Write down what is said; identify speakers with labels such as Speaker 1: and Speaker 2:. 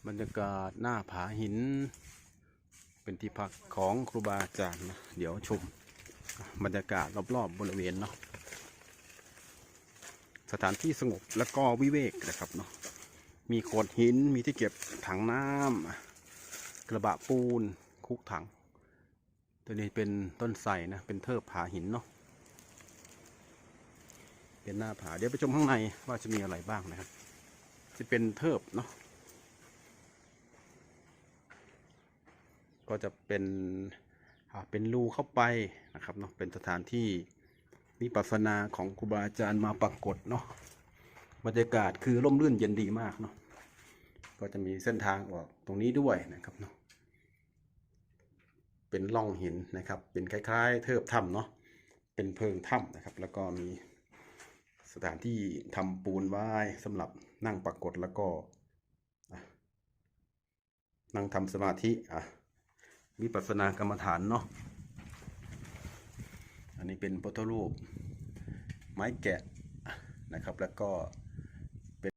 Speaker 1: บรรยากาศหน้าผาหินเป็นที่พักของครูบาอาจารย์นะเดี๋ยวชมบรรยากาศรอบๆบริเวณเนาะสถานที่สงบและก็วิเวกนะครับเนาะมีโขดหินมีที่เก็บถังน้ำกระบะปูนคุกถังตัวนี้เป็นต้นไทรนะเป็นเทิบผาหินเนาะเป็นหน้าผาเดี๋ยวไปชมข้างในว่าจะมีอะไรบ้างนะครับจะเป็นเทิบเนาะก็จะเป็นรูเข้าไปนะครับเนาะเป็นสถานที่วิปัสสนาของครูบาอาจารย์มาปรากฏเนาะบรรยากาศคือร่มรื่นเย็นดีมากเนาะก็จะมีเส้นทางออกตรงนี้ด้วยนะครับเนาะเป็นร่องหินนะครับเป็นคล้ายๆเทิบถ้ำเนาะเป็นเพิงถ้ำนะครับแล้วก็มีสถานที่ทำปูนไว้สำหรับนั่งปรากฏแล้วก็นั่งทำสมาธิวิปัสสนากรรมฐานเนาะอันนี้เป็นพุทธรูปไม้แกะนะครับแล้วก็